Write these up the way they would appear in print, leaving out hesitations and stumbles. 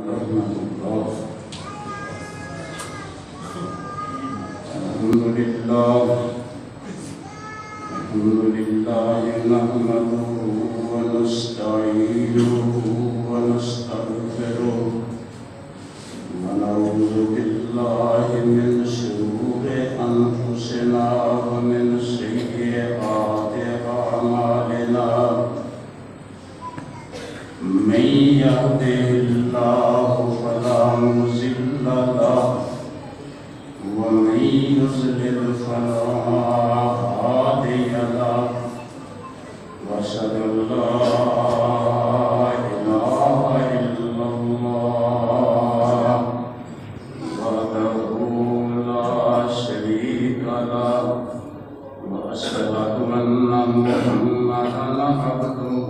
ورحمة الله. الحمد لله نحمده ونستعينه ونستغفره ونعوذ بالله من شرور أنفسنا ومن سيئات أعمالنا. من يهده الله فلا مضل له ومن يضلل فلا هادي له. وأشهد أن لا إله إلا الله وحده لا شريك له. وأشهد أن محمدا عبده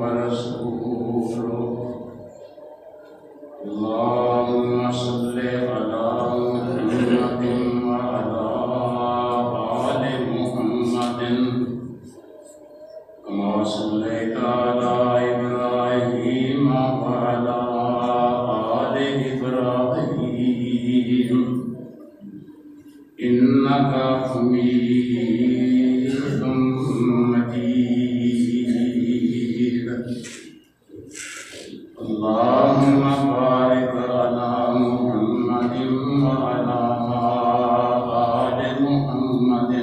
ورسوله. اللهم صل على محمد وعلى آل محمد كما صليت على إبراهيم وعلى آل إبراهيم إنك حميد مجيد. اللهم بارك على محمد وعلى آل محمد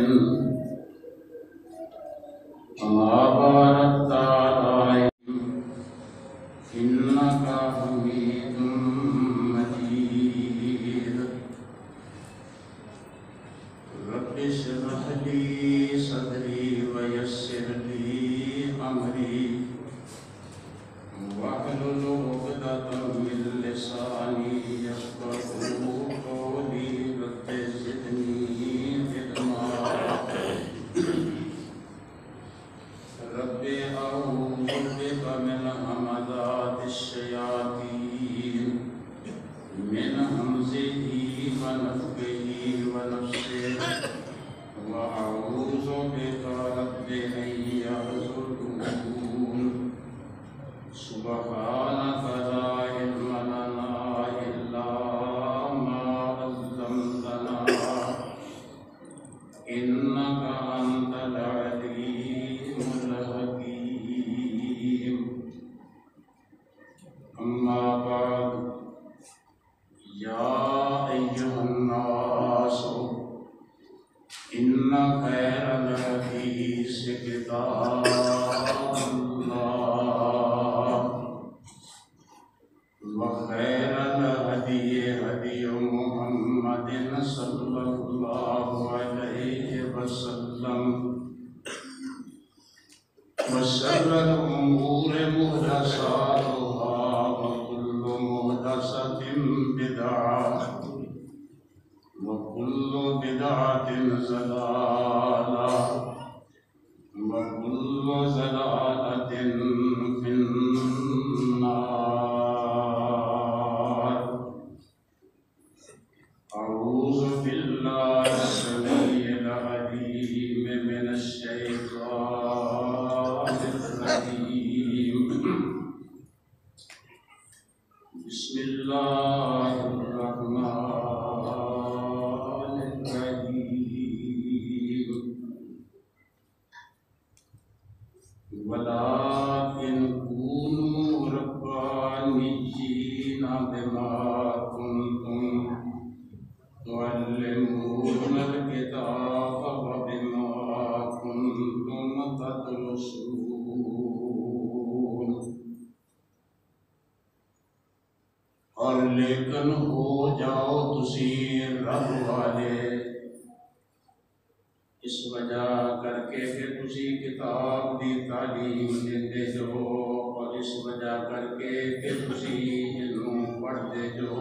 كما باركت على إنك حميد مجيد. رب اشرح لي صدري ويسر لي أمري واحلل عقدة من لساني يفقهوا قولي. رب زدني علما. رب أعوذ بك من همزات الشياطين من همزه ونفخه ونفسه وأعوذ بك رب أن يحضرون. سبحانك لا علم لنا إلا ما علمتنا إنك أنت العليم الحكيم. أما بعد، يا أيها الناس إن خير الحديث كتاب الله وخير الهدي هدي محمد صلى الله عليه وسلم وشر الأمور محدثاتها وكل محدثة بدعة وكل بدعة ضلالة وكل ضلالة في النار. أعوذ بالله السميع العليم من الشيطان الرجيم. بسم الله الرحمن الرحيم. ولكن كونوا ربانيين بما كنتم تعلمون الكتاب وبما كنتم تدرسون. اور لیکن ہو جاؤ تسی رب والے اس وجہ کر کے کہ تسی کتاب دی تعلیم دیتے جو اور اس وجہ کر کے کہ تسی علم پڑھتے جو.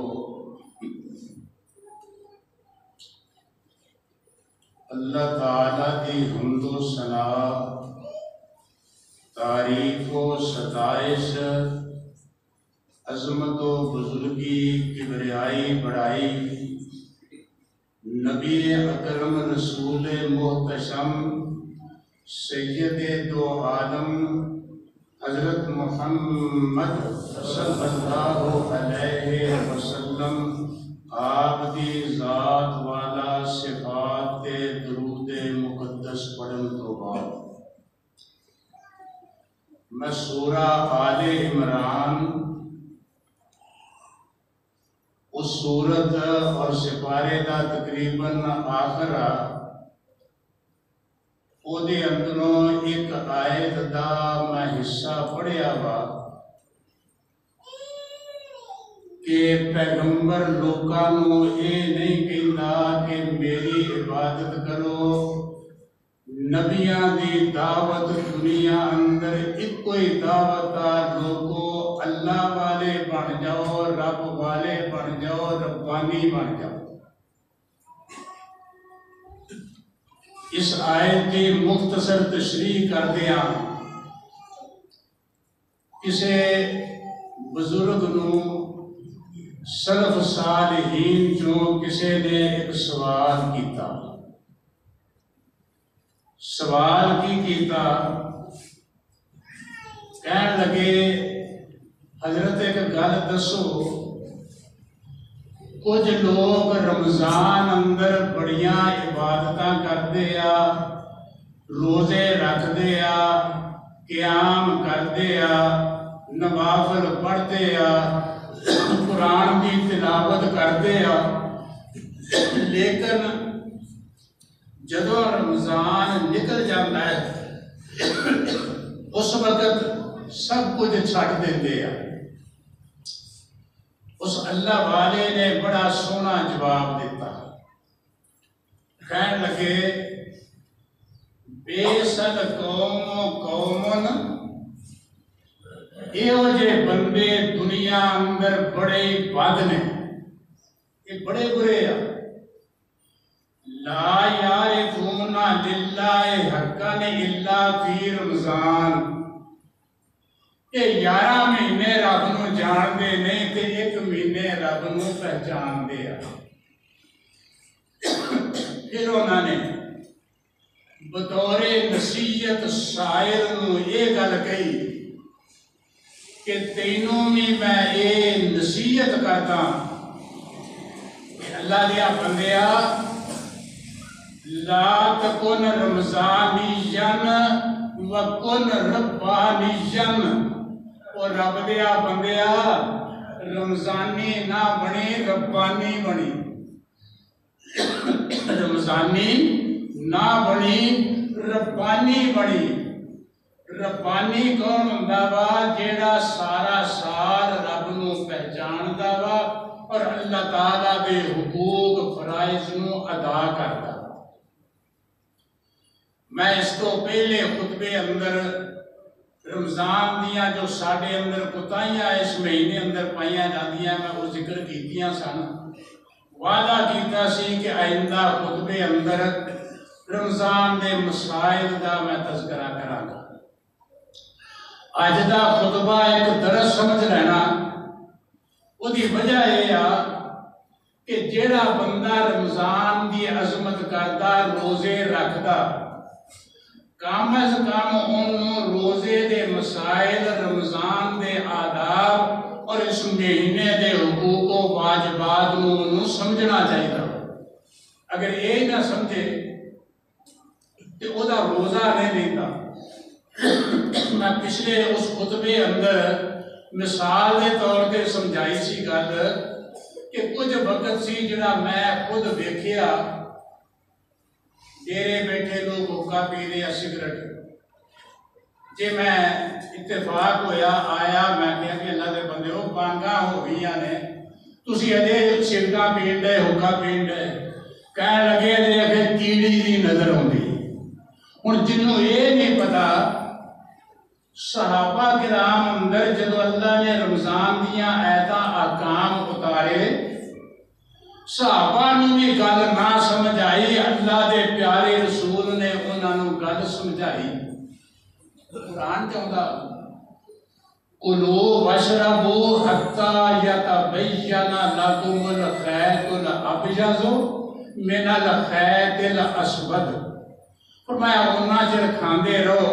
اللہ تعالیٰ دی حمد و ثنا، تعریف و ستائش، عظمت و بزرگی، کبریائی بڑائی نبی اکرم رسول محتشم سید دو عالم حضرت محمد صلی اللہ علیہ میں سورہ آل عمران اس سورت اور سپارے دا تقریباً آخرا او دے اندروں ایک آیت دا میں حصہ پڑھیا وا کہ پیغمبر لوکاں نوں اے نہیں کہندا کہ میری عبادت کرو، نبیاں دی دعوت دنیا اندر ایک کوئی دعوت آ، لوگو اللہ والے بن جاؤ، رب والے بن جاؤ، ربانی بن جاؤ۔ اس آیت کی مختصر تشریح کر دیا، کسے بزرگ نو سلف صالحین جو کسے نے ایک سوال کیتا، سوال کی کیتا، کہن لگے حضرت ایک گل دسو، کچھ لوگ رمضان اندر بڑیاں عبادتاں کردے آ، روزے رکھدے آ، قیام کردے آ، نوافل پڑھدے آ، قرآن کی تلاوت کردے آ، لیکن جدو رمضان نکل جاتا ہے اس وقت سب کچھ چھڈ دیندے آ۔ اس اللہ والے نے بڑا سونا جواب دیتا، کہنے لگے بیسل قومن ایہو جے بندے دنیا اندر بڑے بد نے، یہ بڑے برے آ، لا یعرفون للہ حقا الا فی رمضان، کہ 11 مہینے رب نو جان دے نہیں تے ایک مہینے رب نو پہچان دے آ۔ پھر انہوں نے بطور نصیحت سائر نو یہ گل کہی کہ تینوں میں یہ نصیحت کرتا کہ اللہ دیا بندیا لا تکن رمضانیاً وکن ربانیاً، اور رب دیا بندیا رمضانی نہ بنی ربانی بنی، رمضانی نہ بنی ربانی بنی۔ ربانی کون ہوندا وا؟ جیڑا سارا سال رب نو پہچاندا وا اور اللہ تعالیٰ دے حقوق فرائض نو ادا کردا۔ میں اس تو پہلے خطبے اندر رمضان دیاں جو ساڈے اندر کوتاہیاں اس مہینے اندر پائیاں جاندیاں میں وہ ذکر کیتیاں سن، وعدہ کیتا سی کہ آئندہ خطبے اندر رمضان دے مسائل دا میں تذکرہ کراں گا۔ اج دا خطبہ ایک درس سمجھ لینا، وہ دی وجہ یہ آ کہ جیڑا بندہ رمضان دی عظمت کردا، روزے رکھدا، کم از کم انہوں روزے دے مسائل، رمضان دے آداب اور اس مہینے دے حقوق و واجبات انہوں سمجھنا چاہیے۔ اگر یہ نہ سمجھے تو وہ دا روزہ نہیں دیتا۔ میں پچھلے اس خطبے اندر مثال دے طور پہ سمجھائی سی گل کہ کچھ وقت سی جڑا میں خود دیکھیا، ڈیرے بیٹھے لوگ حقہ پی رہے سگریٹ، جی میں اتفاق ہویا آیا، میں کہا کہ اللہ دے بندے ہو بانگاں ہو گئیاں نے، تسی اجے سگریٹاں پین ڈے، حقہ پین ڈے، کہنے لگے اجے پھر کیڑی دی نظر ہوندی۔ ہن جنوں یہ نہیں پتا، صحابہ کرام اندر جدو اللہ نے رمضان دیاں آیتاں احکام اتارے، صحابہ نو بھی گل نہ سمجھ آئی، اللہ دے پیارے رسول نے انہاں نو گل سمجھائی۔ قرآن چاہتا کُلُوا وَاشْرَبُوا حَتَّى يَتَبَيَّنَ لَكُمُ الْخَيْطُ الْأَبْيَضُ مِنَ الْخَيْطِ الْأَسْوَدِ، فرمایا انہاں چر کھاندے رہو،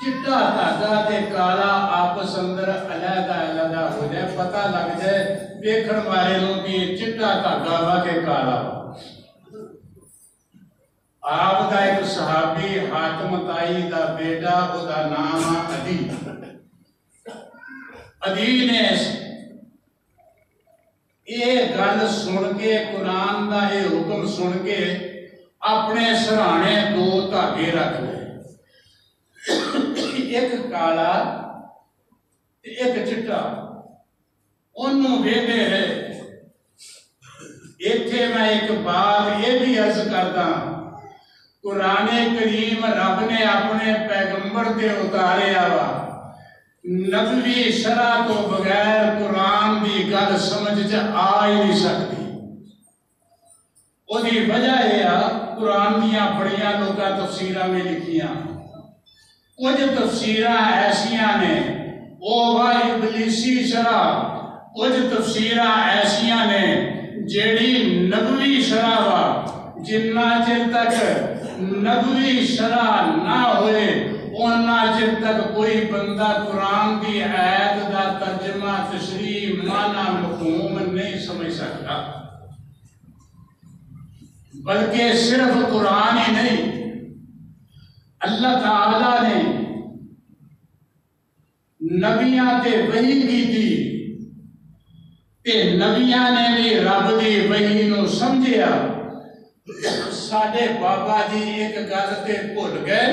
چٹا دھاگا تے کالا آپس اندر علیحدہ علیحدہ ہو جائے، پتہ لگ جائے دیکھن والے لوگ کہ چٹا دھاگا وا کے کالا۔ آپ دا ایک صحابی حاتم تائی دا بیٹا او دا نام عدی نے یہ گل سن کے قرآن دا یہ حکم سن کے اپنے سرانے دو دھاگے رکھ لے، ایک کالا ایک چٹا، انہوں ویندے رہے۔ ایتھے میں ایک بات یہ بھی عرض کردا، قرآن کریم رب نے اپنے پیغمبر دے اتارے آوا، نبوی شرع تو بغیر قرآن دی گل سمجھ آ ہی نہیں سکتی۔ وہ دی وجہ ہے قرآن دیاں بڑیاں لوگاں تفسیرہ میں لکھیاں، کچھ تفسیرہ ایسیاں نے وہ ابلیسی شرع، کچھ تفسیرہ ایسیاں نے جیڑی نبوی شرع وا، جنہ چر تک نبوی شرع نہ ہوئے اُنہ چر تک کوئی بندہ قرآن دی آیت دا ترجمہ تشریح معنی مفہوم نہیں سمجھ سکتا۔ بلکہ صرف قرآن ہی نہیں، اللہ تعالیٰ نے نبیاں تے وحی کی تھی تے نبیاں نے بھی رب دی وحی نو سمجھیا۔ ساڈے بابا جی ایک گل تے بھول گئے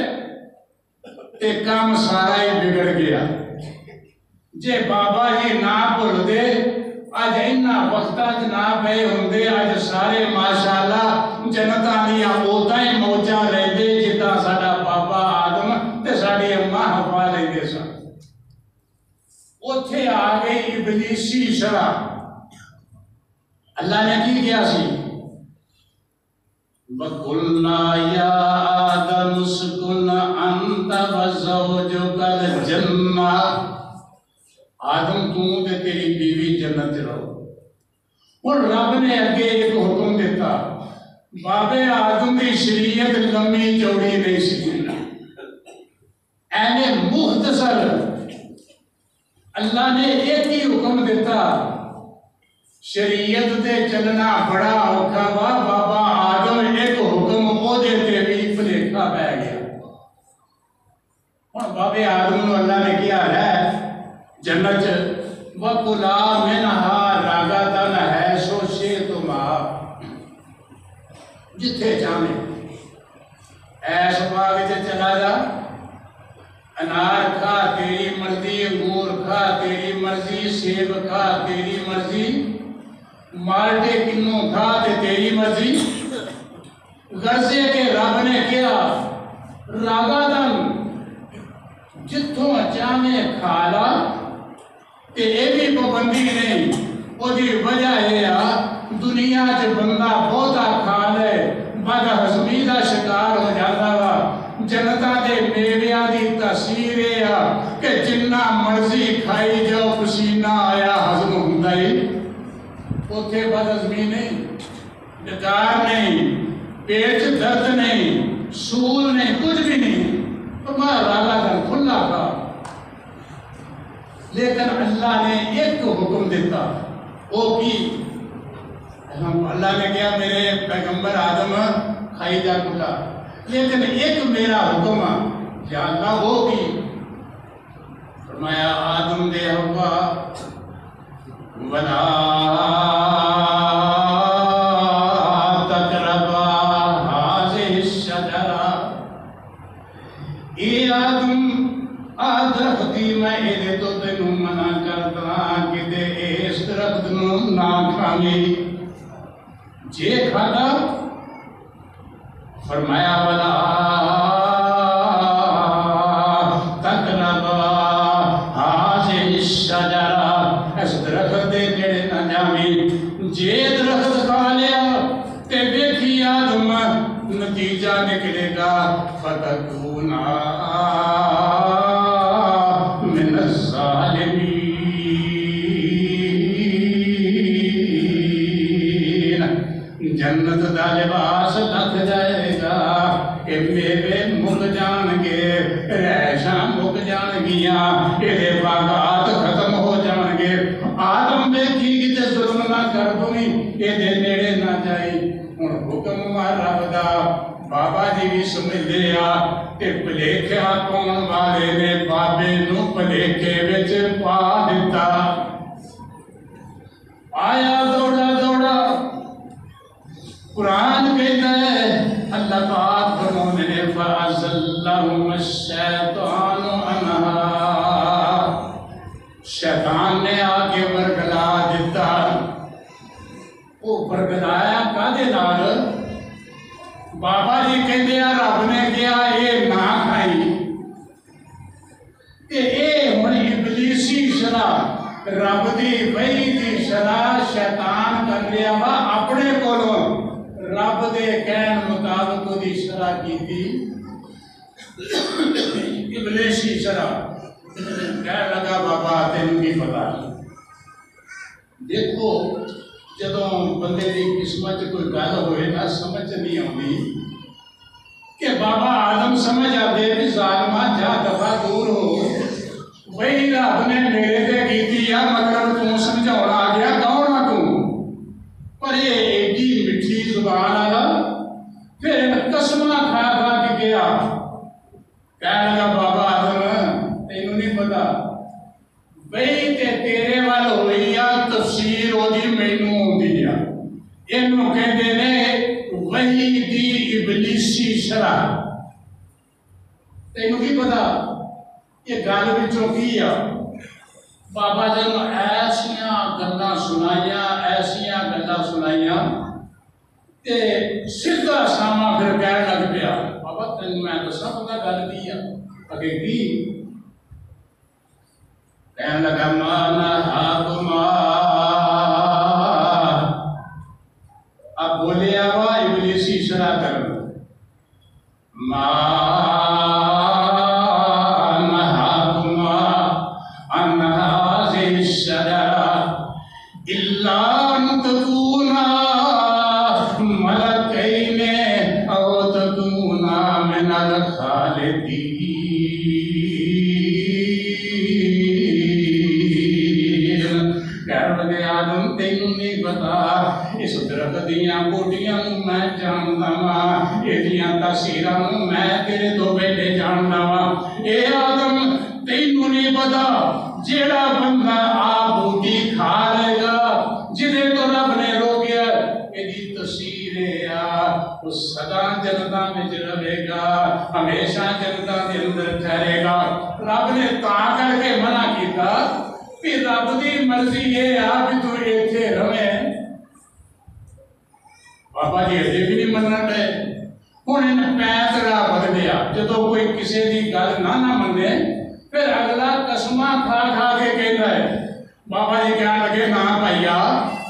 تے کام سارا ہی بگڑ گیا۔ جے بابا جی نہ بھول دے اج انہاں وقتاں وچ نہ پئے ہوندے، اج سارے ماشاءاللہ جنتاں دیاں اوتاں ہی موجاں لیندے جداں ساڈا بابا آدم تے ساڈی اماں حوا لیندے سن۔ اوتھے آ گئی ابلیسی شرع۔ اللہ نے کی کیا سی؟ وَقُلْنَا يَا آدَمُ اسْكُنْ أَنْتَ وَزَوْجُكَ الْجَنَّةَ، آدم تم تے تیری بیوی جنت رہو۔ اور رب نے اگے ایک حکم دیتا، بابے آدم دی شریعت لمبی چوڑی نہیں سی، اینے مختصر اللہ نے ایک ہی حکم دیتا۔ شریعت تے چلنا بڑا اوکھا وا، بابا آدم ایک حکم او دیتے بھی بھلیکھا پہ گیا۔ اور بابے آدم نو اللہ نے کیا ہے جنت وَقُلَا مِنْهَا رَغَدًا حَيْثُ شِئْتُمَا، جتھے چاہیں ایس باغ وچ چلا جا، انار کھا تیری مرضی، انگور کھا تیری مرضی، سیب کھا تیری مرضی، مالٹے کنوں کھا تیری مرضی۔ غرضے کے رب نے کیا راگادن جتھوں چاہے کھالا تے اے بھی پابندی نہیں۔ وہ دی وجہ ہے دنیا چ بندہ بہتا کھا لے بد ہضمی دا شکار ہو جاتا وا۔ جنتاں دے میویاں دی تاثیر ہے کہ جنہ مرضی کھائی جاؤ پسینہ آیا ہضم ہوندا ہی، اوتھے بد ہضمی نہیں، ڈکار نہیں، پیٹ درد نہیں، سول نہیں، کچھ بھی نہیں۔ تمہارا راگا دن کھلا تھا، لیکن اللہ نے ایک حکم دیتا، وہ کی اللہ نے کیا میرے پیغمبر آدم کھائی جا کھلا، لیکن ایک میرا حکم یا اللہ وہ کی فرمایا آدم دے ہوا وَلَا تَقْرَبَا هَٰذِهِ الشَّجَرَةَ، اے آدم درختی میں ایدے تو تینوں منع کرتا کہ دے اس درخت نو نہ کھاویں، جے کھادا فرمایا وَلَا تَقْرَبَا هَٰذِهِ الشَّجَرَةَ، اس درخت دے نیڑے نہ جاویں۔ جے درخت کھا لیا تے دیکھی آدم نتیجہ نکلے گا فَتَكُونَا مِنَ الظَّالِمِينَ، جنت دا لباس لگ جائے گا، کہ میوے مک جان گے، رہائشاں مک جان گیاں، یہ باغات ختم ہو جان گے۔ آدم دیکھی کہ ظلم نہ کر دوئی، یہ نیڑے نہ جائی۔ ہن حکم رب دا بابا جی بھی سمجھتے کہ بھلیکھا پاؤن والے نے بابے نو بھلیکھے وچ پا دیتا. آیا دوڑا دوڑا قرآن کہتا ہے اللہ پاک فرماتے ہیں فَأَزَلَّهُمَ الشَّيْطَانُ عَنْهَا. شیطان نے آگے ورگلا دیتا. وہ ورگلایا کادے نال؟ بابا جی کہتے ہیں رب نے کیا یہ نہ کھائی کہ اے ہن ابلیسی شرح رب دی وحی دی شرح شیطان کر لیا وا اپنے کولوں رب دے کہن مطابق دی شرح کیتی ابلیسی شرح. کہنے لگا بابا تینوں کی پتا. دیکھو جدوں بندے دی قسمت کوئی گل ہوئے نا سمجھ نہیں آتی کہ بابا آدم سمجھ آتے بھی ظالمہ جا دفعہ دور ہو وہی رب نے میرے تے کیتی یا مگر تم سمجھاؤنا آ گیا کون آ تم. پر یہ ایڈی مٹھی زبان والا پھر قسمہ کھا کھا کے گیا. کہنے لگا بابا آدم تینوں نہیں پتا وہی تے تیرے وال ہوئی آ تفسیر ہو دی مینوں ہوندی آ. اینوں کہندے نے وحی دی ابلیسی شرح. تینوں کی پتا یہ گل وچوں کی آ؟ بابا جی نے ایسیاں گلاں سنائیاں تے سیدھا ساما پھر کہنے لگ پیا بابا تینوں میں دساں پتا گل کی آ؟ اگے کی کہنے لگا ما نہاکما. اب بولے آوا ابلیسی شرح کر ما نہاکما عن هذه الشجرة إلا أن تكونا ملكين أو تكونا من الخالدين. آدم تینوں نہیں پتا اس درخت دیاں بوٹیاں میں جاندا وا ایدیاں تاثیراں میں تیرے تو پہلے جاندا وا. اے آدم تینوں نہیں پتا جیڑا بندہ آ بوٹی کھا لے گا جدے تو رب نے روکیا ایدی تاثیر آ وہ سدا جنتاں وچ رہے گا ہمیشہ جنتاں دے اندر ٹھہرے گا. رب نے تاں کر کے منع کیتا کہ رب دی مرضی یہ آ بھی تو ایتھے رہے. بابا جی اجے بھی نہیں مننا ڈے. ہن انہیں پیسرا بدلیا جدوں کوئی کسی دی گل نہ منے پھر اگلا قسماں کھا کھا کے کہتا ہے. بابا جی کہنے لگے نہ بھائیا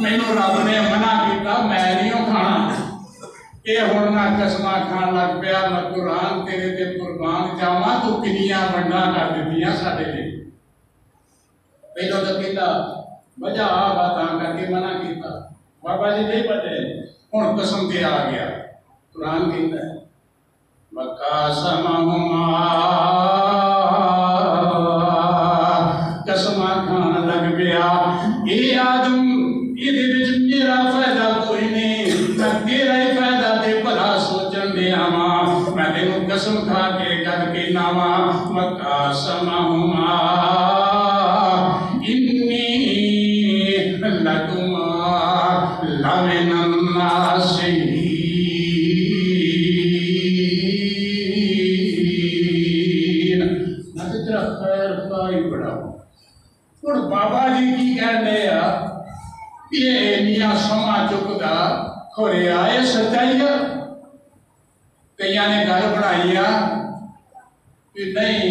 مینوں رب نے منع کیتا میں نہیں کھانا. یہ ہن نہ قسماں کھان لگ پیا نہ قرآن تیرے تے قربان جاواں تو کنیاں ونڈاں کر دتیاں ساڈے لئی. پہلو تو کہتا وجہ آ باتاں کر کے منع کیتا. بابا جی نہیں پتے ہن قسم تے آ گیا. قرآن کہتا ہے وَقَاسَمَهُمَا قسماں کھان لگ پیا. اے آدم یہ میرا فائدہ کوئی نہیں میں تیرا ہی فائدہ تے بھلا سوچن دیا وا. میں تینوں قسم کھا کے گل کہنا وا وَقَاسَمَهُمَا لَكُمَا لَمِنَ النَّاصِحِينَ. میں تیرا خیر خواہی بڑا ہوں. اور بابا جی کی کہنے یہ اینیاں سما چکدا کھورے آئے سچائی کئیاں نے گل بنائی کہ نہیں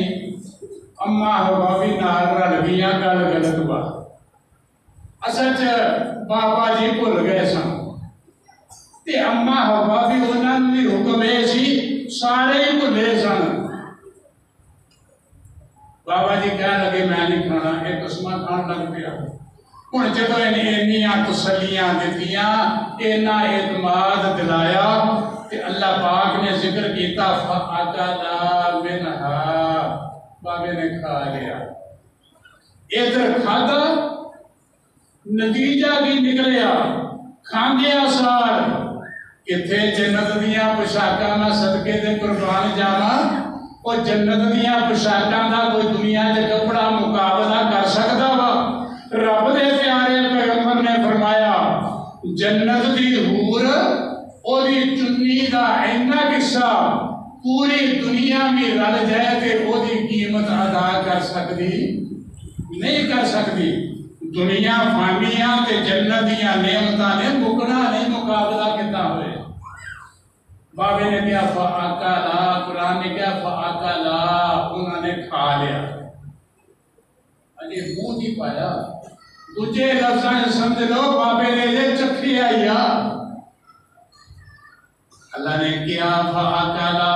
اما ہوا بھی نال رل گئیاں گل غلط بات. اصل چ بابا جی بھول گئے سن تے اما ہوا بھی انہاں نوں بھی حکم اے سی سارے ہی بھلے سن. بابا جی کہنے لگے میں نہیں کھانا. یہ قسماں کھان لگ پیا. ہن جدوں اینیاں تسلیاں دتیاں اینا اعتماد دلایا کہ اللہ پاک نے ذکر کیتا فَأَكَلَا مِنْهَا. بابے نے کھا لیا. ادھر کھادا نتیجہ بھی نکلیا کھاندے آثار کتھے جنت دیاں پوشاکاں میں صدقے دے قربان جاواں او جنت دیاں پوشاکاں دا کوئی دنیا دے کپڑا مقابلہ کر سکدا وا رب دے پیارے پیغمبر نے فرمایا جنت دی حور او دی چنی دا اینا قصہ پوری دنیا میں رل جائے تے او دی قیمت ادا کر سکدی نہیں کر سکدی دنیا فانیاں تے جنت دیاں نعمتاں نے مکنا نہیں مقابلہ کیتا ہوئے بابے نے کیا فاکلا قرآن نے کیا فاکلا انہوں نے کھا لیا اجے منہ نہیں پایا دوجے لفظاں سمجھ لو بابے نے یہ چکھی آیا اللہ نے کیا فاکلا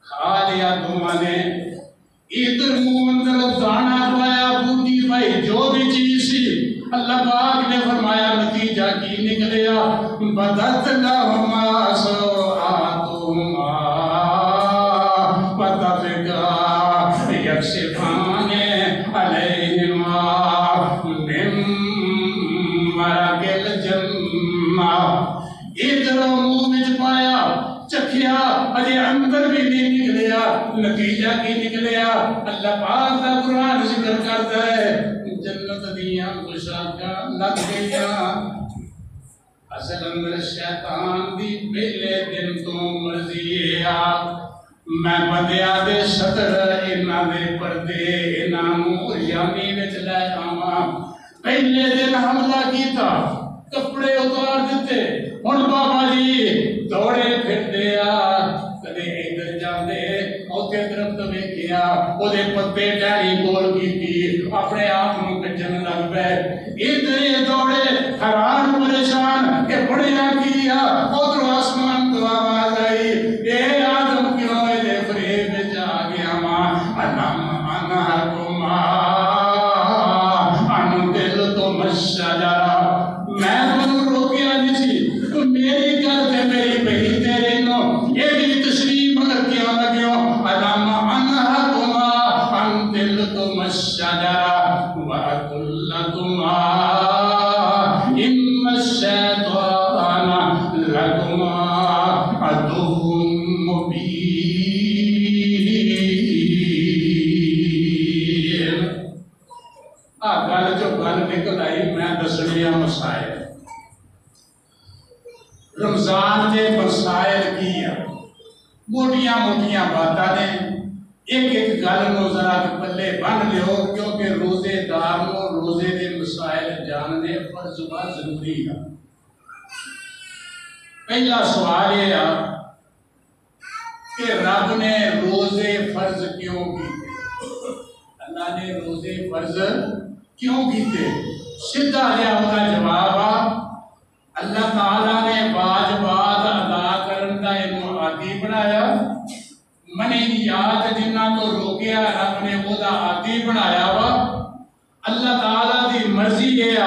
کھا لیا دونوں نے ادھر منہ اندر دانا پایا بوٹی پائی جو بھی چیز سی اللہ پاک نے فرمایا نتیجہ کی نکلیا بدت لہما سوآتہما وطفقا یکشفان علیہما من ورق الجنہ ادھر منہ میں پایا چکھیا اجے اندر بھی نہیں نکلیا نتیجہ کی نکلیا اللہ پاک دا قرآن ذکر کرتا ہے جنت دیاں پوشاکاں لگ گئیاں اصل اندر شیطان دی پہلے دن تو مرضی ہے میں بندیاں دے شطر انہاں دے پردے انہاں نو یامی وچ لے آواں پہلے دن حملہ کیتا کپڑے اتار دیتے ہن بابا جی دوڑے پھر دیا کدے ادھر جاندے اوتے درخت ویکھیا او دے پتے ڈیری کول کیتی اپنے آپ نوں کچن لگ پئے ادھر دوڑے حیران پریشان کہ بڑیا کیا ادھر آسمان تو آواز آئی اے آدم کیوں دے فریب وچ آ گیا ماں انم انہکما ان دل تو مشجرہ میں تمہیں روکیا نہیں سی میری گھر تے میری بہی تیرے نو یہ بھی تشریف مگر کیا لگیو ادم انہکما ان دل تو مشجرہ وَأَقُلْ لَكُمَا إِنَّ الشَّيْطَانَ لَكُمَا عَدُوٌّ مُبِينٌ گل جو گل نکل آئی میں دسنیا مسائل رمضان کے مسائل کی موٹیاں موٹیاں باتاں نے ایک ایک گل نو ذرا پلے بن لیو کیونکہ روزے دار نو روزے دے مسائل جاننے فرض و ضروری ہے پہلا سوال یہ ہے کہ رب نے روزے فرض کیوں کیتے اللہ نے روزے فرض کیوں کیتے سیدھا لیا ہوگا جواب اللہ تعالیٰ نے واجبات ادا کرن دا انہوں عادی بنایا منی یاد جنہ تو روکیا رب نے وہ دا عادی بنایا وا اللہ تعالیٰ دی مرضی یہ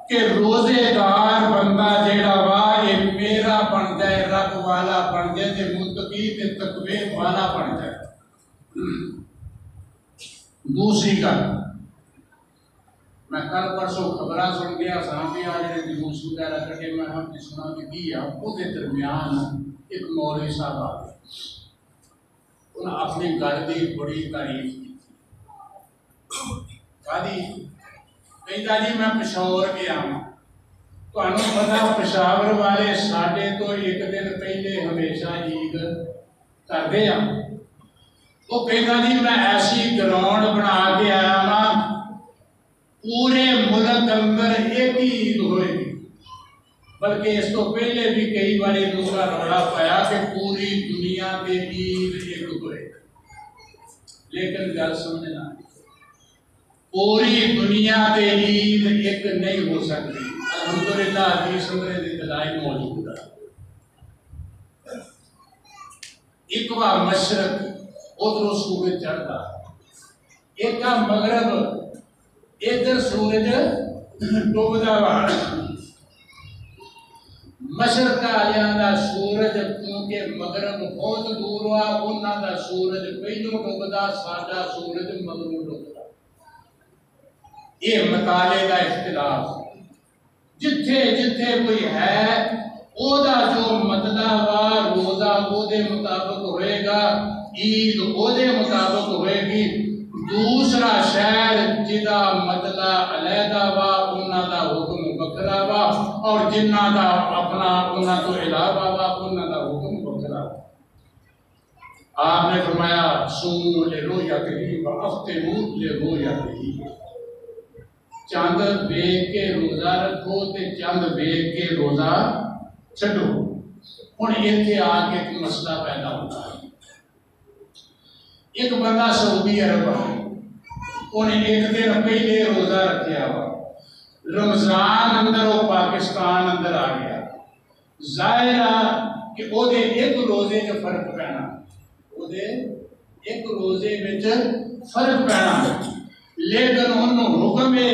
کہ روزے دار بندہ جیڑا وا یہ میرا بن جائے رب والا بن جائے تے متقی تے تقوی والا بن جائے دوسری گل میں کل پرسوں خبراں سن گیا صحابی آج نے جلوس وغیرہ کر کے میں ہم نے سنا کہ دیا وہ دے درمیان ایک مولوی صاحب آ گئے انہوں نے اپنی گل کی بڑی تعریف کی کہتا جی میں پشاور گیا ہوں تمہیں پتا پشاور والے ساڈے تو ایک دن پہلے ہمیشہ عید کرتے ہیں وہ کہتا جی میں ایسی گراؤنڈ بنا کے آیا ہوں پورے ملک اندر ایک ہی عید ہوئے گی بلکہ اس تو پہلے بھی کئی باری دوسرا روڑا پایا کہ پوری دنیا کے عید ایک ہوئے لیکن گل سمجھنا پوری دنیا کے عید ایک نہیں ہو سکتی الحمدللہ حدیث اندر دی دلائل موجود ہے ایک بار مشرق ادھر سورج چڑھتا ایک کا مغرب ادھر سورج ڈوبتا ہوا مشرق والوں کا سورج کیونکہ مغرب بہت دور ہوا انہوں کا سورج پہلو ڈوبتا ساڈا سورج مغرب ڈوبتا یہ مطالعے کا اختلاف جتھے جتھے کوئی ہے او دا جو مطلب روزہ او دے مطابق ہوئے گا، عید او دے مطابق ہوئے گی۔ دوسرا شہر جدا مطلب علیحدہ وا انہاں دا حکم بکرا وا، اور جنہاں دا اپنا انہاں تو علاوہ وا انہاں دا حکم بکرا وا۔ آپ نے فرمایا صوموا لرؤیتہ وافطروا لرؤیتہ، چاند دیکھ کے روزہ رکھو تے چاند دیکھ کے روزہ چھڈو۔ ہن ایتھے آ کے ایک مسئلہ پیدا ہوتا ہے۔ ایک بندہ سعودی عرب ہے، انہیں ایک دن پہلے روزہ رکھیا ہوا، رمضان اندر وہ پاکستان اندر آ گیا، ظاہر ہے کہ وہ دے ایک روزے جو فرق پینا، وہ دے ایک روزے وچ فرق پینا، لیکن انہوں حکم ہے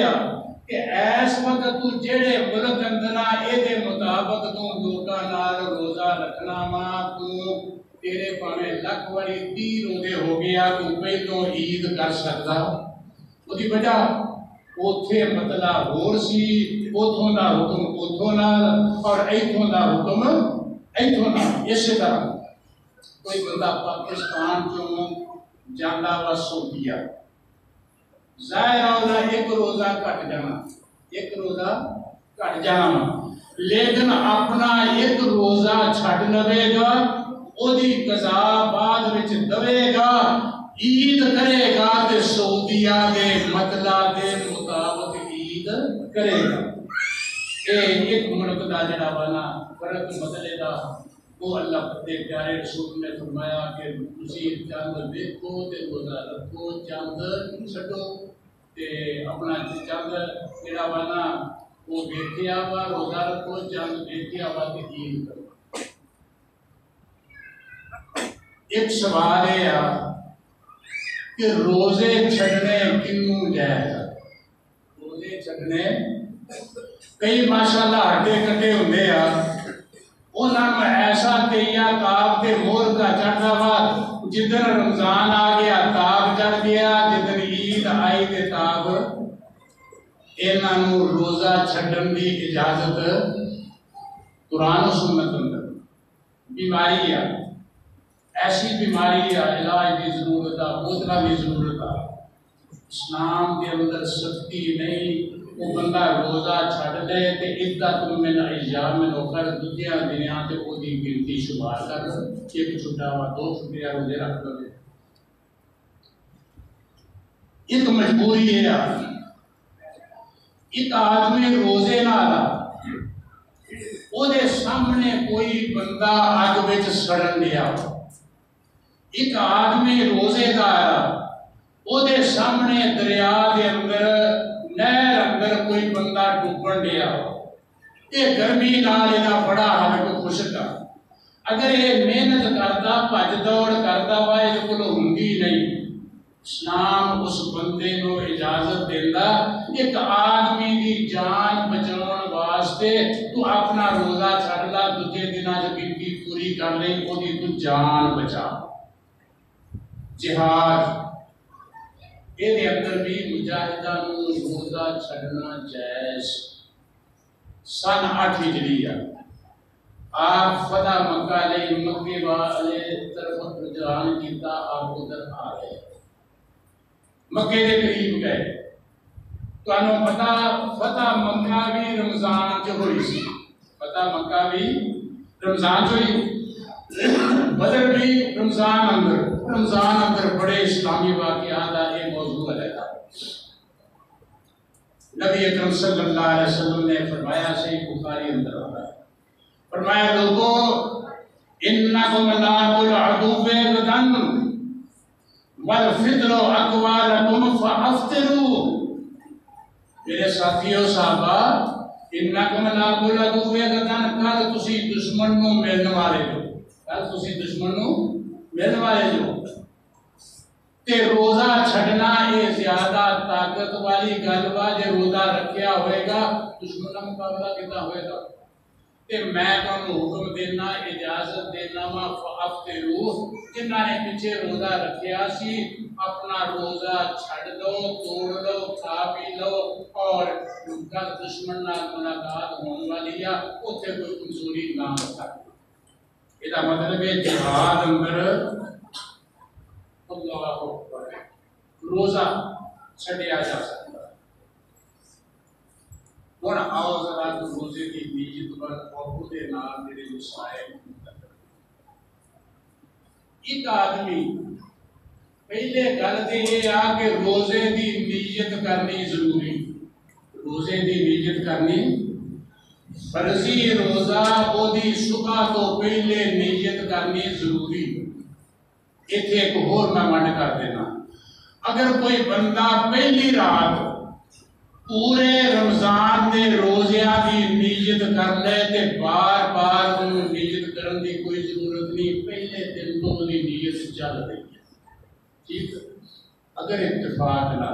کہ ایس وقت تو جڑے ملک اندر اے دے مطابق تو لوکاں نال روزہ رکھنا وا، تو تیرے پاویں لکھ واری 30 روزے ہو گیا تو پہلوں عید کر سکدا۔ اودی وجہ اوتھے مطلب ہور سی، اوتھوں دا حکم اوتھوں نال اور ایتھوں دا حکم ایتھوں نال۔ اسی طرح کوئی بندہ پاکستان چوں جاندا وا سعودیہ، ظاہر ہونا ایک روزہ کٹ جانا، ایک روزہ کٹ جانا، لیکن اپنا ایک روزہ چھڈ لوے گا، اودی قضا بعد وچ دوے گا، عید کرے گا تے سعودیہ دے مطلب دے مطابق عید کرے گا۔ ایک ملک دا جڑا وانا فرق مسئلے دا وہ اللہ دے پیارے رسول نے فرمایا کہ تسی چند دیکھو تے روزہ رکھو، چند چھڈو تے اپنا چند جڑا وانا وہ دیکھیا وا روزہ رکھو، چند دیکھیا وا تے عید کرو۔ ایک سوال ہے کہ روزے چھڈنے کنوں جائز؟ روزے چھڈنے کئی ماشاءاللہ ہٹے کٹے ہوندے آ، انہاں نوں ایسا تییا تاب تے مور کا چڑھدا وا، جدن رمضان آ گیا تاب چڑھ گیا، جدن عید آئی تے تاب، انہاں نوں روزہ چھڈن دی اجازت قرآن و سنت اندر۔ بیماری ہے، ایسی بیماری ہے، علاج کی ضرورت ہے، بوتلہ کی ضرورت ہے، اسلام کے اندر سختی نہیں۔ وہ بندہ روزہ چھڈ دے تے عدت من ایام اخر، دوجیاں دنیاں تے او دی گنتی شمار کر، ایک چھٹا وا دو چھٹے روزے رکھ لے۔ ایک مجبوری ہے، ایک آدمی روزے نال او دے سامنے کوئی بندہ اگ وچ سڑن دیا، ایک آدمی روزے دار او دے سامنے دریا دے اندر نہر اندر کوئی بندہ ڈوبن دیا، یہ گرمی نال اینا بڑا حالت خشک، اگر یہ محنت کردا بھج دوڑ کردا وا یہ کولوں ہوندی نہیں، اسلام اس بندے نو اجازت دیندا ایک آدمی دی جان بچاؤن واسطے تو اپنا روزہ چھڈ لا، دوجے دناں چ گنتی پوری کر لیں، او دی تو جان بچا۔ جہاد یہ اندر بھی مجاہدہ نو روزہ چھڈنا جائز۔ سن 8 ہجری آپ فتح مکہ لئی مکے والے طرف رجحان کیتا، آپ ادھر آ گئے، مکے دے قریب گئے۔ تانوں پتہ فتح مکہ بھی رمضان چ ہوئی سی، فتح مکہ بھی رمضان چ ہوئی، بدر بھی رمضان اندر بڑے اسلامی واقعات کا یہ موضوع ہے۔ نبی اکرم صلی اللہ علیہ وسلم نے فرمایا، صحیح بخاری اندر آتا ہے، فرمایا لوگوں انکم لاقوا العدو غدن والفطر اقوالکم فافطروا، میرے ساتھیو صحابہ، انکم لاقوا العدو غدن، کل تسی دشمن نو ملن والے ہو، کل تسی دشمن نو ملن والے جو، تے روزہ چھڈنا یہ زیادہ طاقت والی گل وا، جے روزہ رکھیا ہوئے گا دشمن کا مقابلہ کیتا ہوئے گا، تے میں تمہیں حکم دینا اجازت دینا وا فافطروا جنہاں نے پیچھے روزہ رکھیا سی اپنا روزہ چھڑ دو توڑ لو کھا پی لو اور کل دشمن نال ملاقات ہونے والی ہے اوتھے کوئی کمزوری نہ ہوتا یہ مطلب ہے جہاد اندر اللہ اکبر روزہ چھڈیا جا سکتا ہے ہن آؤ ذرا روزے کی نیت پر اور دے نال میرے مسائل ایک آدمی پہلے گل تے یہ آ کہ روزے دی نیت کرنی ضروری روزے دی نیت کرنی فرضی روزہ او دی صبح تو پہلے نیت کرنی ضروری ایتھے ایک اور میں منڈ کر دینا اگر کوئی بندہ پہلی رات پورے رمضان دے روزیاں دی نیت کر لے تے بار بار انہوں نیت کرن دی کوئی ضرورت نہیں پہلے دن تو دی نیت چل رہی ہے ٹھیک اگر اتفاق نہ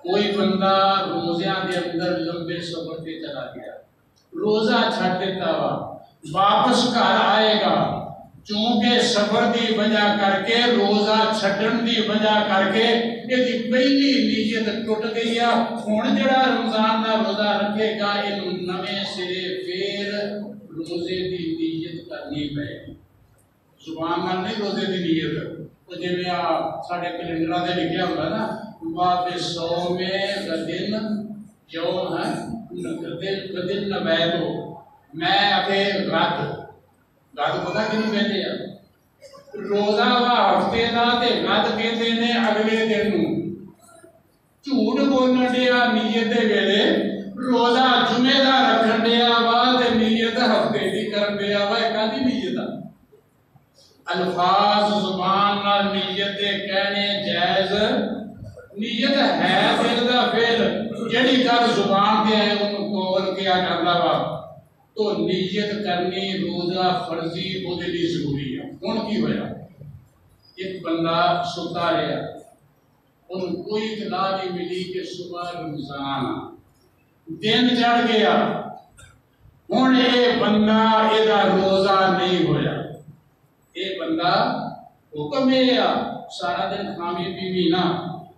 کوئی بندہ روزیاں دے اندر لمبے سفر تے چلا گیا روزہ چھڈ دیتا وا واپس گھر آئے گا چونکہ سفر دی وجہ کر کے روزہ چھڈن دی وجہ کر کے یہ پہلی نیت ٹوٹ گئی ہے ہن جڑا رمضان دا روزہ رکھے گا اینو نویں سرے پھر روزے دی نیت کرنی پئے گی زبان نال نہیں روزے دی نیت تو جویں ساڈے کیلنڈراں تے لکھیا ہوندا نا باب صوم غدن یوم ہے غدن نویتو میں اپنے غد پتا کیوں کہتے ہیں روزہ وا ہفتے دا تے غد کہتے نے اگلے دن نوں جھوٹ بولن دیا نیت دے ویلے روزہ جمعے دا رکھن دیا وا تے نیت ہفتے دی کرن دیا وا کدی نیت الفاظ زبان نال نیت دے کہنے جائز نیت ہے دل دا فعل جڑی گل زبان تے ہے اونوں قول کیا کردا وا تو نیت کرنی روزہ فرضی وہ دے لیے ضروری ہے ہن کی ہویا ایک بندہ ستا رہا ان کوئی اطلاع نہیں ملی کہ صبح رمضان دن چڑھ گیا ہن یہ بندہ یہ روزہ نہیں ہویا یہ بندہ حکم ہے سارا دن کھاوی پیوی نہ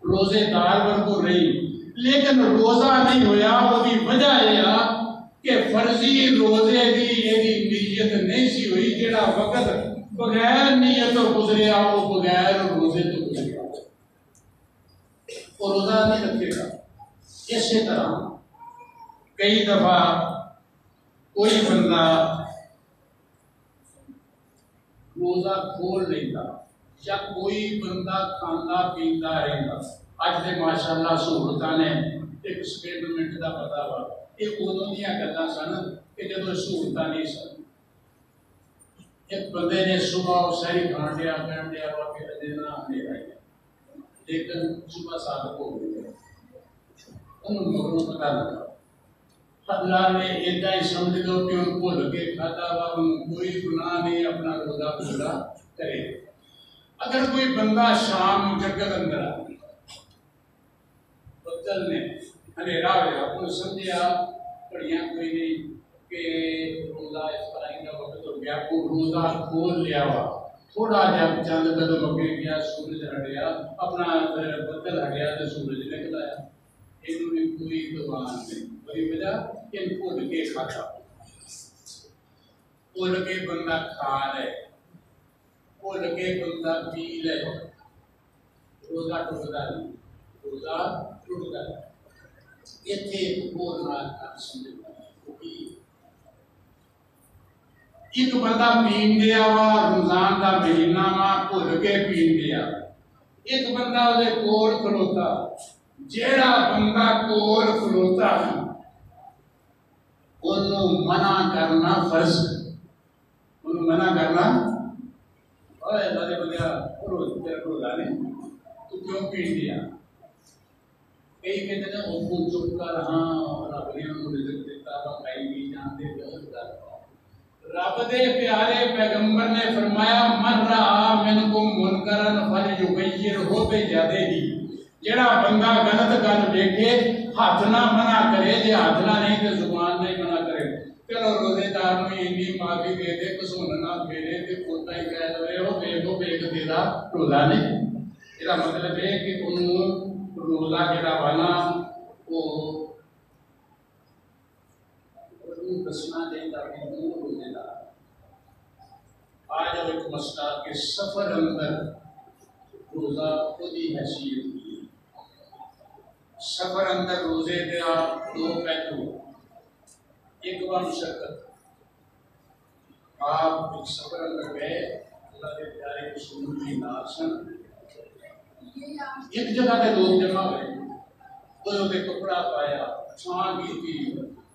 روزے دار ورگو رہی لیکن روزہ نہیں ہویا وہ دی وجہ ہے کہ فرضی روزے دی یہ نیت نہیں سی ہوئی جڑا وقت بغیر نیت تو گزریا وہ بغیر روزے تو گزریا وہ روزہ نہیں رکھے گا اسی طرح کئی دفعہ کوئی بندہ روزہ کھول لیتا یا کوئی بندہ کھانا پیتا رہتا اج دے ماشاءاللہ سہولتاں نے ایک سیکنڈ منٹ دا پتا وا یہ ادوں دیا گلاں سن کہ جدوں سہولتاں نہیں سن ایک بندے نے صبح سہی کھان لیا کہن لیا وا کہ اجے نہ اندھیرا ہے لیکن صبح صادق ہو گئی انہوں مغروں پتا لگا اللہ نے ایدا ہی سمجھ لو کہ ان کو لگے کھاتا وا کوئی گناہ نہیں اپنا روزہ پورا کرے اگر کوئی بندہ شام جنگل اندر آ بدل نے اندھیرا ہوا انہوں سمجھا پڑھیاں کوئی نہیں کہ روزہ افطاری کا وقت ہو گیا وہ روزہ کھول لیا ہوا تھوڑا جب چند قدم اگے گیا سورج ہٹیا اپنا بدل ہٹیا تو سورج نکل آیا انہوں نے کوئی دوان نہیں بڑی وجہ ان بھول کے کھاتا بھول کے بندہ کھا لے بھول کے بندہ پی لے روزہ ٹوٹتا نہیں روزہ ٹوٹتا نہیں ایتھے بولنا کر سمجھتا ایک بندہ پین دیا وا رمضان دا مہینہ وا بھول کے پین دیا ایک بندہ دے کول کھلوتا جیڑا بندہ کول کھلوتا انہوں منع کرنا فرض انہوں منع کرنا اوے اللہ دے بندیا تیرے کو روزہ نہیں تو کیوں پین دیا کئی کہتے ہیں وہ چپ کر ہاں رب نے انہوں رزق دیتا وا کئی بھی جانتے رب دے پیارے پیغمبر نے فرمایا من رأى منکم منکرا فلیغیرہ بیدہ جڑا بندہ غلط گل ویکھے ہاتھ نہ منع کرے جے ہاتھ نہ نہیں تے زبان نہیں منع کرے چلو روزے دار دے کسوننا پھیرے تے پوتا ہی کہہ دے ہو بیگ تیرا روزہ نہیں. یہ مطلب ہے کہ انہوں روزہ جڑا والا وہ دسنا چاہیے کہ روزے دار. آج ایک مسئلہ کہ سفر اندر روزہ خود ہی حیثیت کی. سفر اندر روزے دیا دو پہلو. ایک بار مشقت. آپ ایک سفر اندر گئے اللہ کے پیارے رسول کی نات سن. ایک جگہ تے لوگ جمع ہوئے وہ کپڑا پایا چھان کی تھی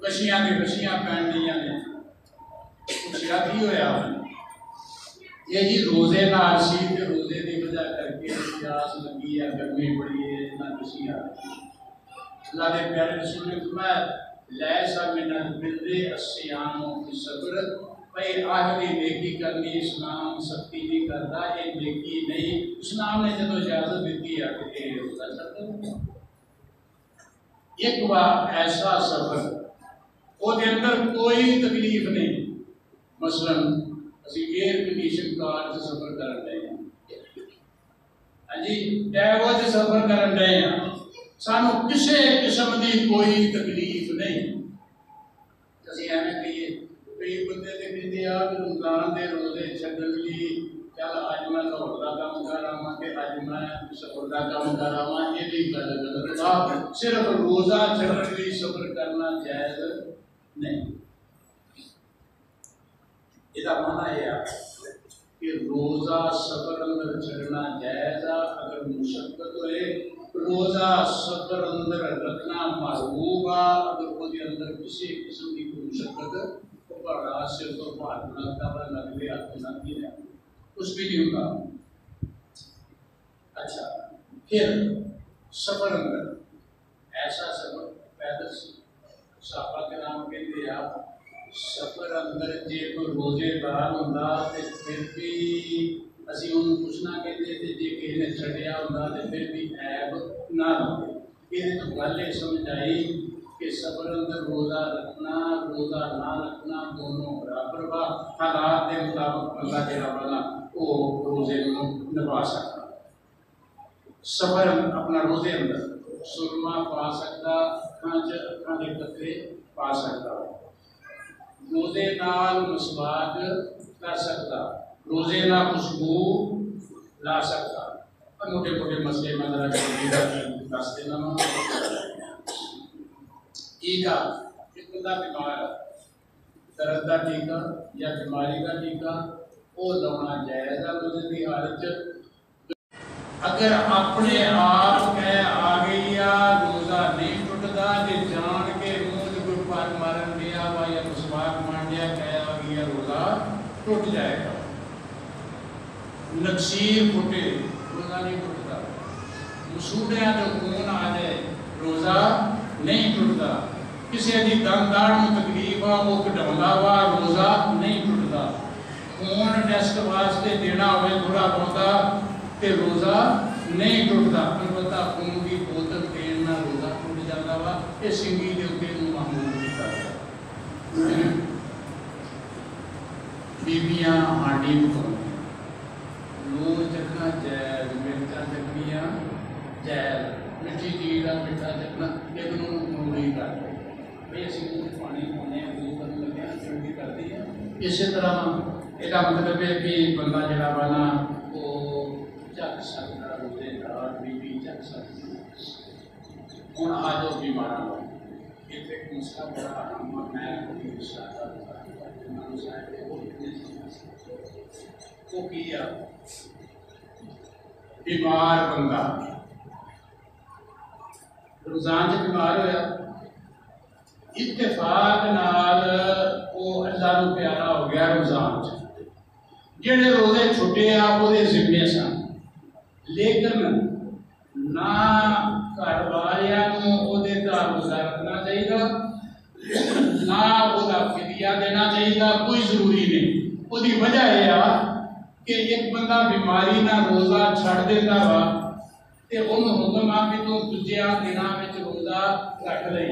کشیاں کی کشیاں پہن لیا نے. پوچھا کی ہوا یہی روزے نال سی تے روزے کی وجہ کر کے پیاس لگی ہے گرمی بڑی ہے نہ کشیاں. اللہ کے پیارے رسول نے فرمایا لیسا من البر الصیام فی الصبر. بھائی آخری نیکی کرنی اسلام سختی نہیں کرتا یہ نیکی نہیں. اسلام نے جب اجازت دیتی ہے کہ روزہ چھڈو. ایک بار ایسا سفر وہ اندر کوئی تکلیف نہیں. مثلا اسی ایئر کنڈیشن کار سے سفر کرن رہے ہیں ہاں جی ٹیگو سے سفر کرن رہے ہیں سانو کسی قسم کی کوئی تکلیف نہیں. اسی ایویں کہیے کئی بندے تے کہندے آ کہ رمضان دے روزے چھڈن لئی چل اج میں لاہور دا کام کر آواں تے اج میں سفر دا کام کر آواں. یہ بھی گل غلط ہے. صرف روزہ چھڈن لئی سفر کرنا جائز نہیں. یہ مانا یہ ہے کہ روزہ سفر اندر چھڈنا جائز اگر مشقت ہوئے. روزہ سفر اندر رکھنا محبوب اگر وہ اندر کسی قسم کی مشقت بڑا صرف اور بات لگتا ہے لگ گیا تو نہ کیا کچھ بھی نہیں ہوگا. اچھا پھر سفر اندر ایسا سفر پیدل صحابہ کرام کہتے ہیں آپ سفر اندر جے کوئی روزے دار ہوندا تے پھر بھی اسی انہوں پوچھنا کہتے تھے جے کسی نے چھڈیا ہوندا تے پھر بھی عیب نہ لگے. یہ تو گل یہ سمجھ آئی کہ سفر اندر روزہ رکھنا روزہ نہ رکھنا دونوں برابر وا. حالات کے مطابق بندہ جڑا والا وہ روزے کو نبھا سکتا. سفر اپنا روزے اندر سرما پا سکتا اکھاں دے قطرے پا سکتا. روزے نال مسواک کر سکتا. روزے نال خوشبو لا سکتا. موٹے موٹے مسئلے میں ذرا دس دینا. ٹیکا ایک بندہ بیمار ہے درد کا ٹیکا یا بیماری کا ٹیکا وہ لانا جائز ہے روزے کی حالت. اگر اپنے آپ کہ آ گئی روزہ نہیں ٹوٹتا جی جان کے منہ کوئی پر مارن دیا وا یا مسواک مان دیا کہ آ گیا روزہ ٹوٹ جائے گا. نقصیر پھٹے روزہ نہیں ٹوٹتا. مسوڑیاں جو خون آ جائے روزہ نہیں ٹوٹتا. کسی دی دنداڑ میں تکلیف آ وہ کٹاؤندا وا روزہ نہیں ٹوٹتا. خون ٹیسٹ واسطے دینا ہوئے تھوڑا بہتا تے روزہ نہیں ٹوٹتا. البتہ خون کی بوتل دین نہ روزہ ٹوٹ جاتا وا. یہ سنگھی دے اوتے نوں معمول کیتا ہے. بیبیاں ہانڈی پکاؤں لون چکھنا جائز مرچاں چکنیاں جائز میٹھی چیز کا میٹھا چکنا ایک معمولی کر دے. بھائی اسی پانی پانے دو کرنے لگے ٹھنڈی کرتی ہے. اسی طرح یہ مطلب ہے کہ بندہ جڑا والا وہ چک سکتا روزے دار بیوی چک سکتی. ہوں آ جاؤ بیمار ایک مسئلہ بڑا اہم میں وہ کیا بیمار بندہ رمضان سے بیمار ہوا اتفاق نال وہ اللہ کو پیارا ہو گیا. رمضان جڑے روزے چھٹے وہ ذمے سن لیکن نہ گھر والوں روزہ رکھنا چاہیے نہ وہ فدیہ دینا چاہیے. کوئی ضروری نہیں. وہ وجہ یہ کہ ایک بندہ بیماری نہ روزہ چھڑ دیتا وا تے انہوں حکم آ کہ تو دوجے دنوں میں روزہ رکھ لئی.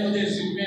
ਉਹਦੇ ਜ਼ਿੰਮੇ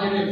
ਜਿਹੜੇ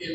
3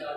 4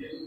3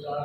4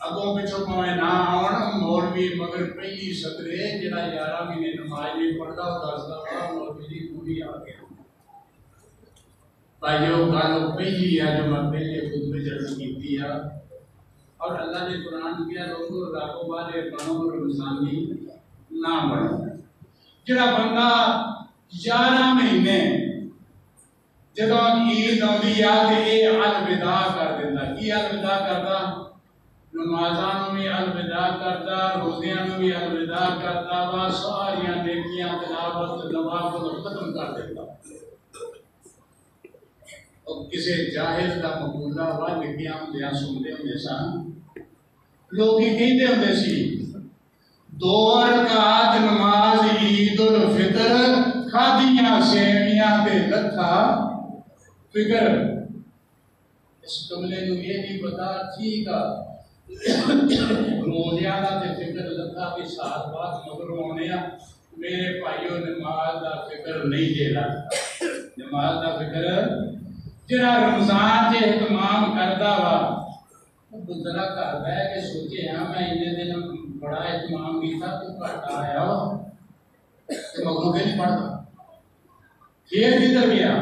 اگوں پچھوں پاویں نہ آن مولوی مگر پہلی صدرے جڑا 11 مہینے نماز نہیں پڑھدا او دسدا وا مولوی دی پوری آ گیا بھائیو گل پہلی ہے جو میں پہلے خطبے چ کیتی ہے اور اللہ نے قرآن کیا لوگوں راتوں والے بنو رمضانی نہ بنو جڑا بندہ 11 مہینے جدوں عید آندی آ تے اے الوداع کر دیندا کی الوداع کردا نمازاں نوں بھی الوداع کردا روزیاں نوں بھی الوداع کردا وا ساریاں نیکیاں تلاوت نوافل ختم کر دیندا اور کسی جاہل دا مقولہ وا لکھیا ہوندیاں سنتے ہوندے سن لوگ کہندے ہوندے سی 2 رکعت نماز عید الفطر کھادیاں سیویاں تے لتھا فکر اس کملے نوں یہ نہیں پتا ٹھیک آ روزیاں دا تے فکر لتھا بھی ساتھ بات مگروں آنے میرے بھائیو نماز دا فکر نہیں جیڑا نماز دا فکر جڑا رمضان چ اہتمام کردا وا ذرا گھر بہ کے سوچے ہاں میں انہیں دن بڑا اہتمام کیتا تو گھٹ آیا تو مگروں کے نہیں پڑھتا پھر کدھر گیا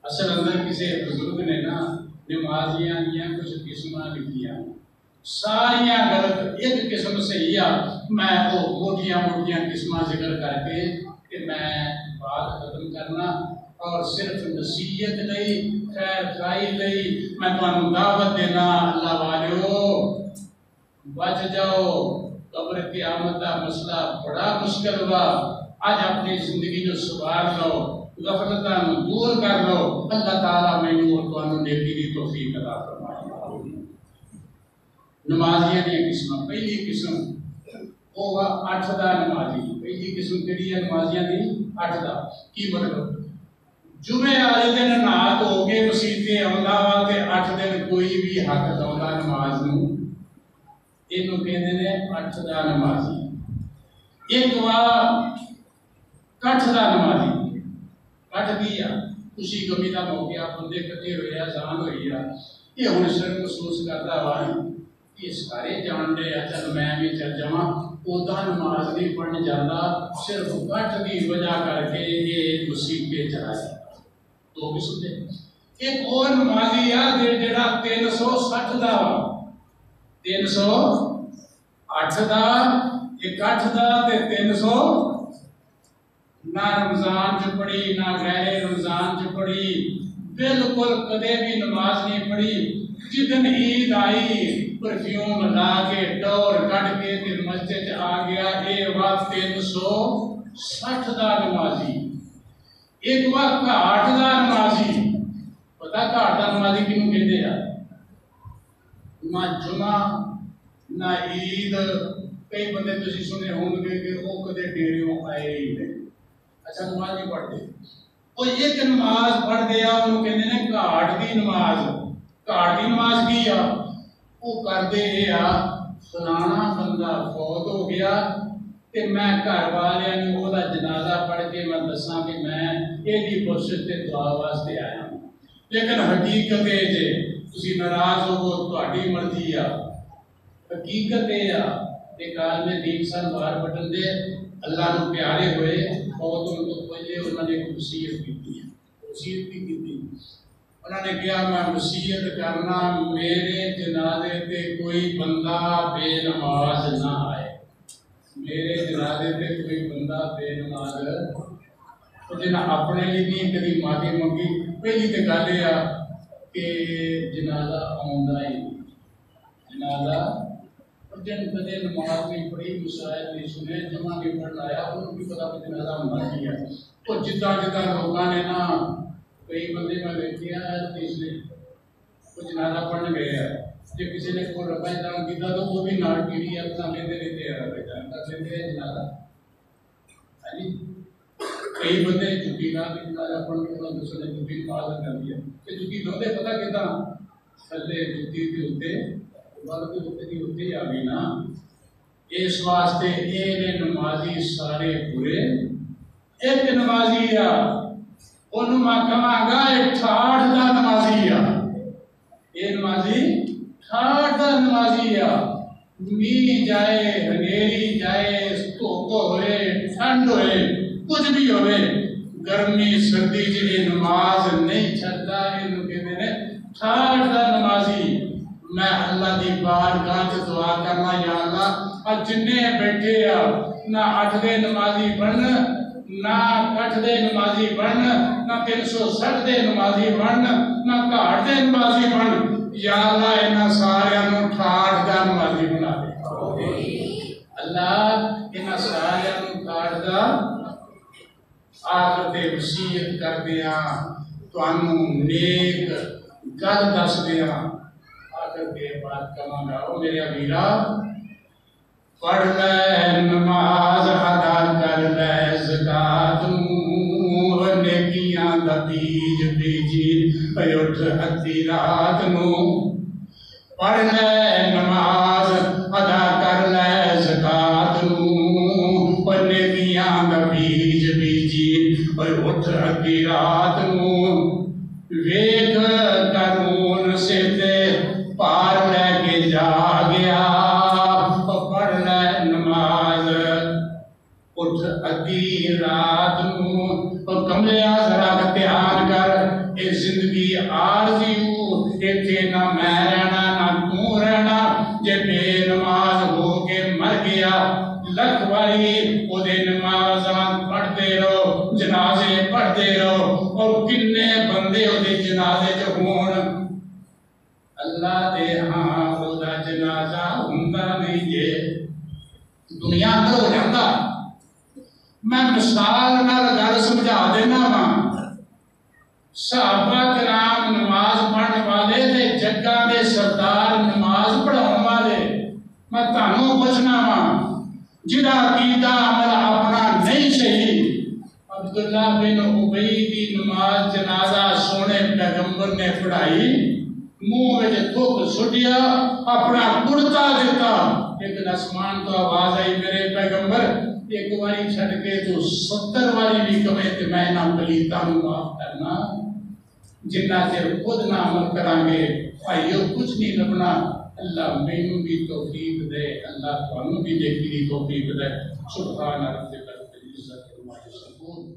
اصل اندر کسی بزرگ نے نا نمازیاں دیا کچھ قسماں لکھیاں ساریاں غلط ایک قسم صحیح آ میں وہ موٹیاں موٹیاں قسماں ذکر کر کے کہ میں بات ختم کرنا اور صرف نصیحت نہیں خیر خائی نہیں میں تمہیں دعوت دینا اللہ والیو بچ جاؤ قبر قیامت کا مسئلہ بڑا مشکل ہوا آج اپنی زندگی جو سوار لو غفلتاں دور کر لو اللہ تعالیٰ میں اور تمہیں نیکی دی توفیق عطا فرمائے نمازیاں دی قسم پہلی قسم وہ 8 دا نمازی پہلی قسم کیڑی ہے نمازیاں دی 8 دا کی مطلب جمعے والے دن نہا دھو کے مسیح تے آندا وا تے 8 دن کوئی بھی حق لاوندا نماز نوں اینوں کہندے نے 8 دا نمازی ایک وا کٹھ دا نمازی کٹھ کی آ خوشی غمی دا موقع بندے کٹھے ہوئے اذان ہوئی آ یہ ہن شرم محسوس کردا وا کہ سارے جان دے چل میں بھی چل جاواں اودا نماز نہیں پڑھن جاندا صرف کٹھ دی وجہ کر کے یہ مصیبت چلا جاتا دو قسم دے ایک اور نمازی آ جڑا 360 دا 308 دا ایک 8 دا تے 300 نہ رمضان چ پڑھی نہ غیر رمضان چ پڑھی بالکل کدے بھی نماز نہیں پڑھی جدن عید آئی پرفیوم لا کے ڈور کٹ کے تے مسجد آ گیا اے وقت 360 دا نمازی ایک وقت گھاٹ دا نمازی پتا گھاٹ دا نمازی کنوں کہندے آ نہ جمعہ نہ عید کئی بندے تسی سنے ہون گے کہ وہ کدے ڈیریوں آئے ہی نہیں اچھا نماز نہیں پڑھتے وہ ایک نماز پڑھ دیا انہوں کہندے نے گھاٹ دی نماز گھاٹ دی نماز کی آ وہ کردے اے آ فلانا بندہ فوت ہو گیا کہ میں گھر والے نوں دا جنازہ پڑھ کے میں دساں کہ میں ایدی بخشش تے دعا واسطے آیا ہوں لیکن حقیقت ہے جے تسی ناراض ہو تہاڈی مرضی آ حقیقت ہے آ کہ کال میں دین سال بار بٹن دے اللہ نو پیارے ہوئے اور ان کو پہلے انہوں نے وصیت کی وصیت کی تھی انہوں نے کیا میں وصیت کرنا میرے جنازے تے کوئی بندہ بے نماز نہ آئے میرے جنازے تے کوئی بندہ بے نماز جنہیں اپنے لیے نہیں کدی معافی منگی پہلی تے گل یہ کہ جنازہ آندا ہی جنازہ جن کدے نماز نہیں پڑھی مسائل نہیں سنے جمع نہیں پڑھنا آیا ان کی پتہ کہ جنازہ ہونا کیا تو جدہ لوگوں نے نا کئی بندے میں دیکھے ہیں تیسرے وہ جنازہ پڑھنے گئے ہیں جب کسی نے کوئی ربا احترام کیا تو وہ بھی ناڑ پیڑی اپنا لیتے لیتے ہیں ربا احترام کر لیتے ہیں جنازہ کئی بندے جھکی نہ کہ جنازہ پڑھنے کے بعد دوسرے نے جھکی نماز کر دیا کہ جھکی دھوتے پتہ کہتا تھلے جھکی بھی ہوتے بلکہ ہوتے نہیں ہوتے یا بھی نا اس واسطے یہ نمازی سارے پورے ایک نمازی آ انہوں میں کہاں گا 68 دا نمازی آ یہ نمازی ٹھاٹ دا نمازی آ می جائے ہنیری جائے دھوپ ہوئے ٹھنڈ ہوئے کچھ بھی ہوئے گرمی سردی جی نماز نہیں چھڑتا انہوں کہتے ہیں ٹھاٹ دا نمازی میں اللہ دی بارگاہ چ دعا کرنا یا اللہ اج جنے بیٹھے آ نہ 8 دے نمازی بن نہ 8 دے نمازی بن نہ 360 دے نمازی بن نہ گھاٹ دے نمازی بن یا اللہ انہاں سارے نوں ٹھاٹ دا نمازی بنا دے اللہ انہاں سارے نوں ٹھاٹ دا آخر تے وصیت کر دیا تانوں نیک گل دس دیا آخر کے بات کما گاؤ میرے ویرا پڑھ لے نماز ادا کر لے زکات نو نیکیاں دا بیج بیجی اٹھ ادھی رات نو پڑھ لے نماز ادا کر لے زکات نو نیکیاں دا بیج بیجی اٹھ ادھی رات نو ویکھ قانون سے تے پار لے کے جا گیا پڑھ لے نماز اٹھ ادھی رات نو کملیا ذرا دھیان کر اے زندگی عارضی ایتھے نہ میں رہنا نہ تو رہنا جے بے نماز ہو کے مر گیا لکھ والی او دے نمازاں پڑھتے رہو جنازے پڑھتے رہو اور کنے بندے او دے جنازے چ ہون اللہ دے ہاں او دا جنازہ ہوندا نہیں جے دنیا اندر ہو جاندا میں مثال نال گل سمجھا دینا وا صحابہ کرام نماز پڑھن والے تے جگاں دے سردار نماز پڑھاؤن والے میں تانوں پوچھنا وا جدا عقیدہ عمل اپنا نہیں صحیح عبداللہ بن ابی دی نماز جنازہ سونے پیغمبر نے پڑھائی منہ میں تھوک سٹیا اپنا کرتا دیتا ایک آسمان تو آواز آئی میرے پیغمبر ایک باری چھڑ کے تو 70 باری بھی کہے کہ میں نہ پلیتا ہوں معاف کرنا جنہ چر خود نہ عمل کریں گے بھائیو کچھ نہیں لبنا اللہ مینوں بھی توفیق دے اللہ تانوں بھی نیکی دی توفیق دے سبحان ربک رب العزت عما یصفون